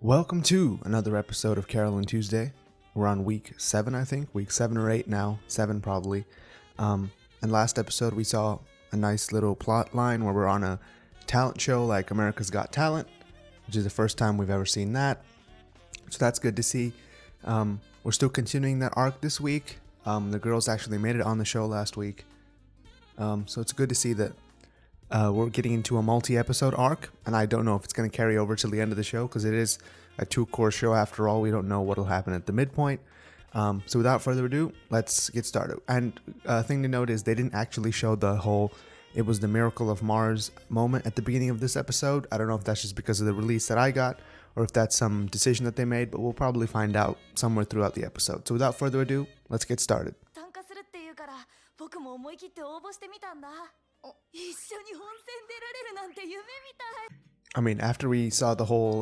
Welcome to another episode of Carole Tuesday. We're on week 7, I think. Week 7 or 8 now. 7 probably. And last episode we saw a nice little plot line where we're on a talent show like America's Got Talent, which is the first time we've ever seen that. So that's good to see. We're still continuing that arc this week. The girls actually made it on the show last week. So it's good to see that we're getting into a multi-episode arc, and I don't know if it's going to carry over till the end of the show because it is a 2-course show after all. We don't know what will happen at the midpoint. So without further ado, let's get started. And a thing to note is they didn't actually show the whole "it was the miracle of Mars" moment at the beginning of this episode. I don't know if that's just because of the release that I got or if that's some decision that they made, but we'll probably find out somewhere throughout the episode. So without further ado, let's get started. I mean, after we saw the whole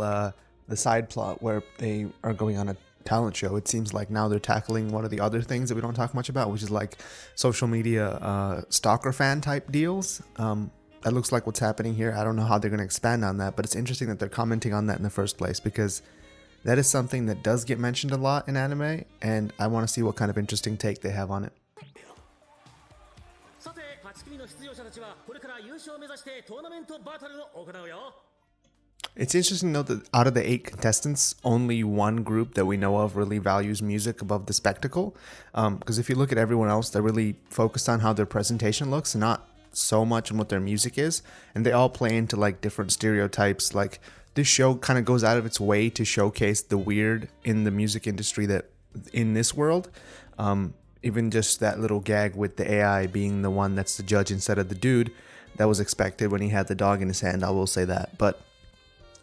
the side plot where they are going on a talent show, it seems like now they're tackling one of the other things that we don't talk much about, which is like social media stalker fan type deals. That looks like what's happening here. I don't know how they're going to expand on that, but it's interesting that they're commenting on that in the first place because that is something that does get mentioned a lot in anime, and I want to see what kind of interesting take they have on it. It's interesting to note that out of the 8 contestants, only one group that we know of really values music above the spectacle. Because if you look at everyone else, they're really focused on how their presentation looks and not so much on what their music is. And they all play into like different stereotypes. Like this show kind of goes out of its way to showcase the weird in the music industry that in this world. Even just that little gag with the AI being the one that's the judge instead of the dude, that was expected when he had the dog in his hand, I will say that. But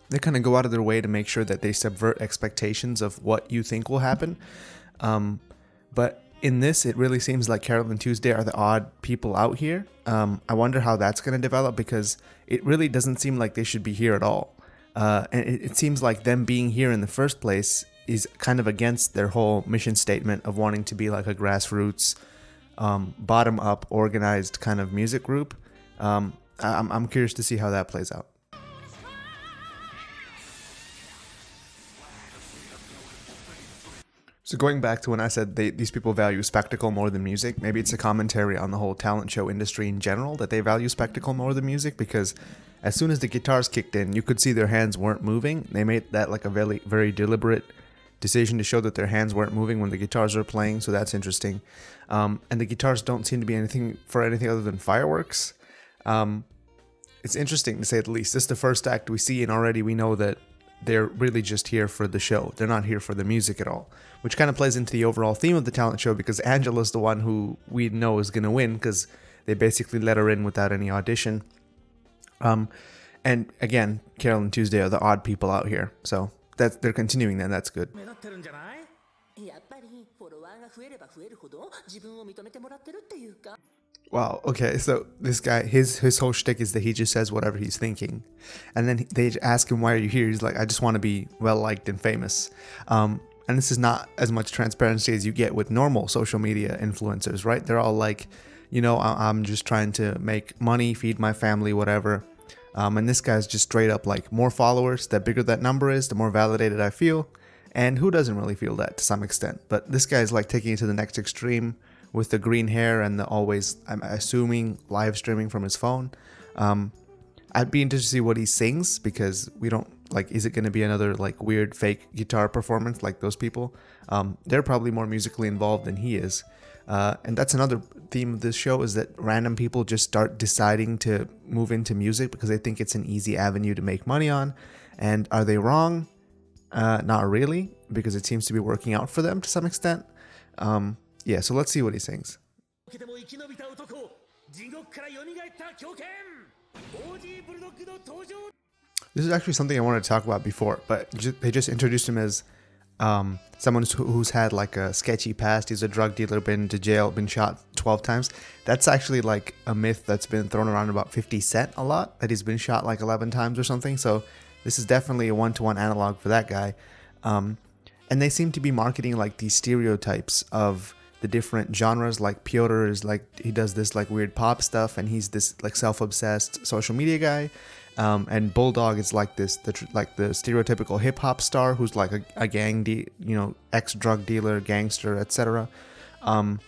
they kind of go out of their way to make sure that they subvert expectations of what you think will happen. But in this, it really seems like Carole and Tuesday are the odd people out here. I wonder how that's going to develop because it really doesn't seem like they should be here at all. And it seems like them being here in the first place is kind of against their whole mission statement of wanting to be like a grassroots, bottom-up, organized kind of music group. I'm curious to see how that plays out. So going back to when I said these people value spectacle more than music, maybe it's a commentary on the whole talent show industry in general, that they value spectacle more than music, because as soon as the guitars kicked in, you could see their hands weren't moving. They made that like a very, very deliberate decision to show that their hands weren't moving when the guitars were playing, so that's interesting. And the guitars don't seem to be anything other than fireworks. It's interesting to say the least. This is the first act we see, and already we know that they're really just here for the show. They're not here for the music at all, which kind of plays into the overall theme of the talent show because Angela's the one who we know is going to win because they basically let her in without any audition. And again, Carole and Tuesday are the odd people out here, so they're continuing that. That's good. Wow, okay, so this guy, his whole shtick is that he just says whatever he's thinking. And then they ask him, why are you here? He's like, I just want to be well-liked and famous. And this is not as much transparency as you get with normal social media influencers, right? They're all like, you know, I'm just trying to make money, feed my family, whatever. And this guy's just straight up like, more followers, the bigger that number is, the more validated I feel. And who doesn't really feel that to some extent? But this guy's like taking it to the next extreme with the green hair and the always, I'm assuming, live streaming from his phone. I'd be interested to see what he sings because we don't, like, is it going to be another like weird fake guitar performance like those people? They're probably more musically involved than he is. And that's another theme of this show, is that random people just start deciding to move into music because they think it's an easy avenue to make money on. And are they wrong? Not really, because it seems to be working out for them to some extent. Yeah, so let's see what he sings. This is actually something I wanted to talk about before, but they just introduced him as someone who's had like a sketchy past. He's a drug dealer, been to jail, been shot 12 times. That's actually like a myth that's been thrown around about 50 Cent a lot, that he's been shot like 11 times or something. So this is definitely a one-to-one analog for that guy. And they seem to be marketing like these stereotypes of the different genres. Like Piotr is like, he does this like weird pop stuff, and he's this like self-obsessed social media guy. And Bulldog is like this, like the stereotypical hip hop star who's like a ex drug dealer, gangster, etc. And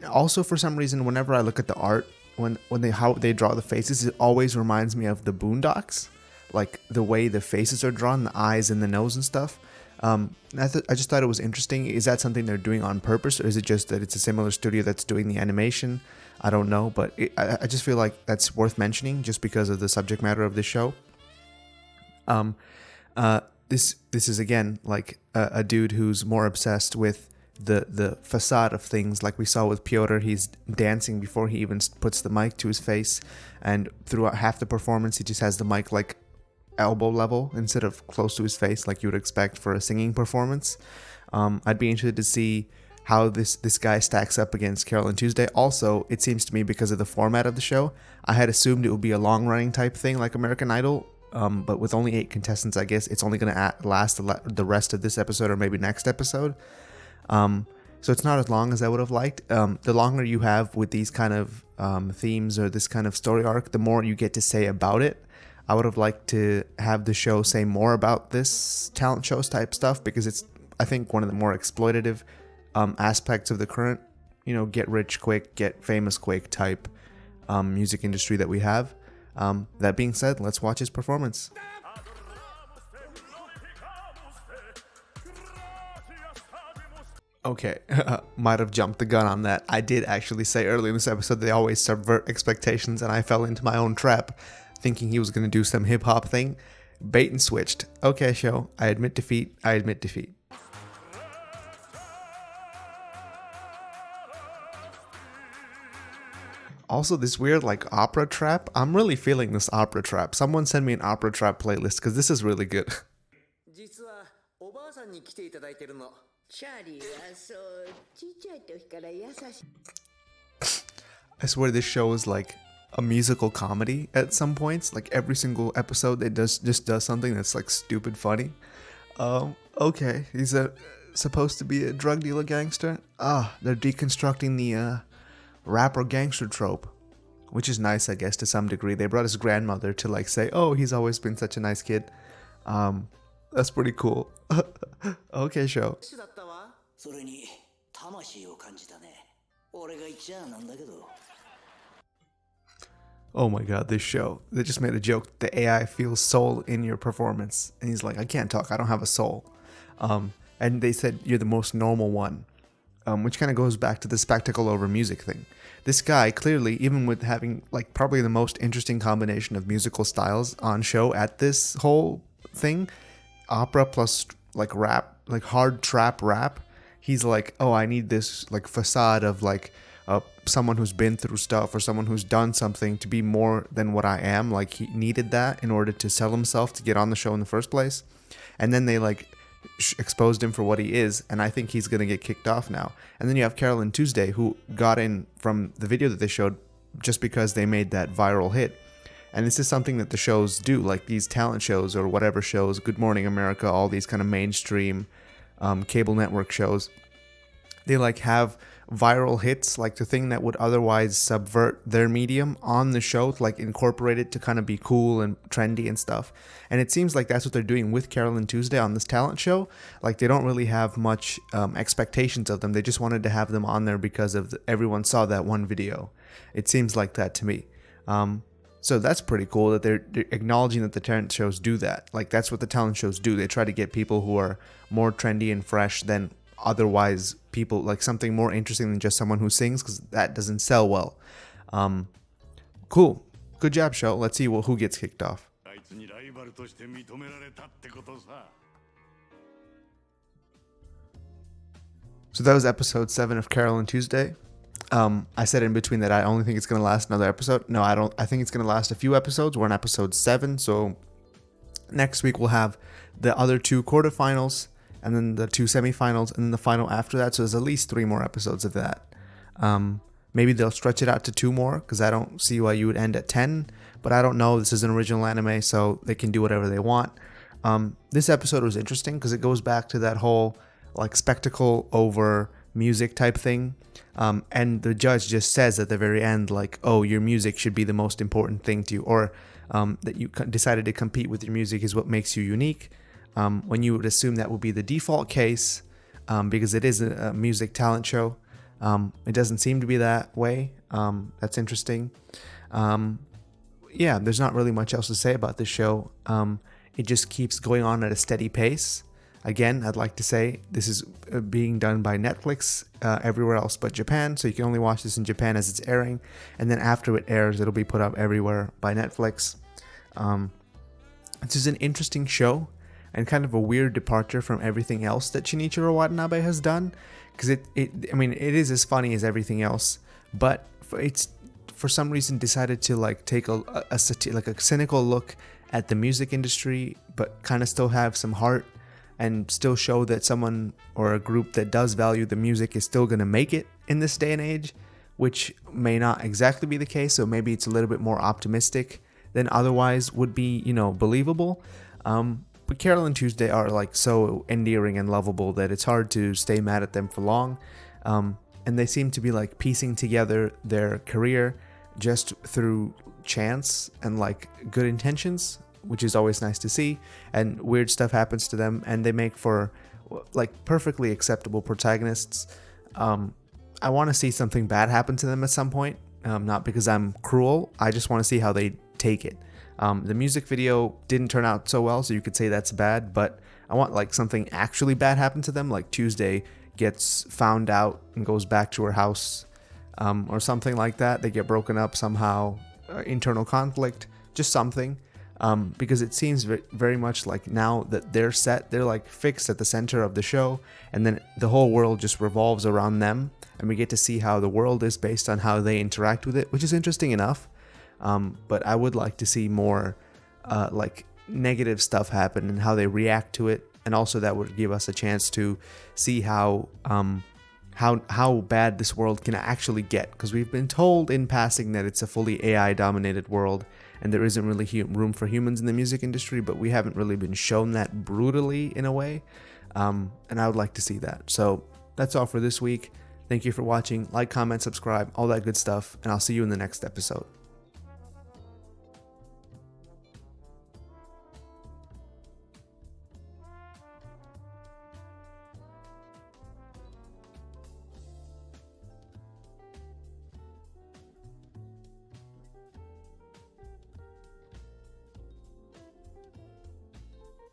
also for some reason, whenever I look at the art, how they draw the faces, it always reminds me of the Boondocks, like the way the faces are drawn, the eyes and the nose and stuff. I just thought it was interesting. Is that something they're doing on purpose, or is it just that it's a similar studio that's doing the animation? I don't know, but I just feel like that's worth mentioning just because of the subject matter of the show. This is again like a dude who's more obsessed with the facade of things, like we saw with Piotr. He's dancing before he even puts the mic to his face, and throughout half the performance he just has the mic like elbow level instead of close to his face like you would expect for a singing performance. I'd be interested to see how this guy stacks up against Carole Tuesday. Also, it seems to me, because of the format of the show, I had assumed it would be a long-running type thing like American Idol, but with only 8 contestants, I guess it's only going to last the rest of this episode or maybe next episode. So it's not as long as I would have liked. The longer you have with these kind of themes or this kind of story arc, the more you get to say about it. I would have liked to have the show say more about this talent shows type stuff, because it's, I think, one of the more exploitative aspects of the current, get rich quick, get famous quick type music industry that we have. That being said, let's watch his performance. Okay, might have jumped the gun on that. I did actually say earlier in this episode they always subvert expectations, and I fell into my own trap, thinking he was going to do some hip-hop thing. Bait and switched. Okay, show. I admit defeat. Also, this weird like opera trap. I'm really feeling this opera trap. Someone send me an opera trap playlist, because this is really good. I swear this show is like a musical comedy at some points. Like every single episode it just does something that's like stupid funny. Okay, he's supposed to be a drug dealer gangster. They're deconstructing the rapper gangster trope, which is nice, I guess, to some degree. They brought his grandmother to like say, oh, he's always been such a nice kid. That's pretty cool. Okay, show. Oh my god, this show. They just made a joke. The AI feels soul in your performance. And he's like, I can't talk, I don't have a soul. And they said, you're the most normal one. Which kind of goes back to the spectacle over music thing. This guy, clearly, even with having like probably the most interesting combination of musical styles on show at this whole thing, opera plus like rap, like hard trap rap, he's like, oh, I need this like facade of like someone who's been through stuff or someone who's done something to be more than what I am. Like he needed that in order to sell himself to get on the show in the first place. And then they like exposed him for what he is, and I think he's going to get kicked off now. And then you have Carole Tuesday, who got in from the video that they showed just because they made that viral hit. And this is something that the shows do, like these talent shows or whatever shows, Good Morning America, all these kind of mainstream cable network shows. They like have viral hits, like the thing that would otherwise subvert their medium on the show, to like incorporate it to kind of be cool and trendy and stuff. And it seems like that's what they're doing with Carole Tuesday on this talent show. Like they don't really have much expectations of them. They just wanted to have them on there because of everyone saw that one video. It seems like that to me. So that's pretty cool that they're acknowledging that the talent shows do that. Like that's what the talent shows do. They try to get people who are more trendy and fresh than otherwise people, like something more interesting than just someone who sings, because that doesn't sell well. Cool. Good job, show. Let's see who gets kicked off. So that was episode 7 of Carole Tuesday. I said in between that I only think it's going to last another episode. No, I don't. I think it's going to last a few episodes. We're on episode 7, so next week we'll have the other 2 quarterfinals, and then the 2 semifinals, and then the final after that. So there's at least 3 more episodes of that. Maybe they'll stretch it out to 2 more, because I don't see why you would end at 10. But I don't know. This is an original anime, so they can do whatever they want. This episode was interesting because it goes back to that whole like spectacle over music type thing. And the judge just says at the very end, like, oh, your music should be the most important thing to you, or that you decided to compete with your music is what makes you unique. When you would assume that would be the default case, because it is a music talent show. It doesn't seem to be that way. That's interesting. Yeah, there's not really much else to say about this show. It just keeps going on at a steady pace. Again, I'd like to say this is being done by Netflix everywhere else but Japan, so you can only watch this in Japan as it's airing, and then after it airs, it'll be put up everywhere by Netflix. This is an interesting show and kind of a weird departure from everything else that Shinichiro Watanabe has done, because it is as funny as everything else, but it's for some reason decided to like take a cynical look at the music industry, but kind of still have some heart and still show that someone or a group that does value the music is still going to make it in this day and age, which may not exactly be the case. So maybe it's a little bit more optimistic than otherwise would be, believable. But Carole and Tuesday are like so endearing and lovable that it's hard to stay mad at them for long. And they seem to be like piecing together their career just through chance and like good intentions, which is always nice to see. And weird stuff happens to them, and they make for like perfectly acceptable protagonists. I want to see something bad happen to them at some point, not because I'm cruel. I just want to see how they take it. The music video didn't turn out so well, so you could say that's bad, but I want like something actually bad happen to them, like Tuesday gets found out and goes back to her house, or something like that. They get broken up somehow, internal conflict, just something. Because it seems very much like now that they're set, they're like fixed at the center of the show, and then the whole world just revolves around them, and we get to see how the world is based on how they interact with it, which is interesting enough. But I would like to see more like negative stuff happen and how they react to it, and also that would give us a chance to see how bad this world can actually get, because we've been told in passing that it's a fully AI dominated world and there isn't really room for humans in the music industry, but we haven't really been shown that brutally in a way, and I would like to see that. So that's all for this week. Thank you for watching. Like, comment, subscribe, all that good stuff, and I'll see you in the next episode.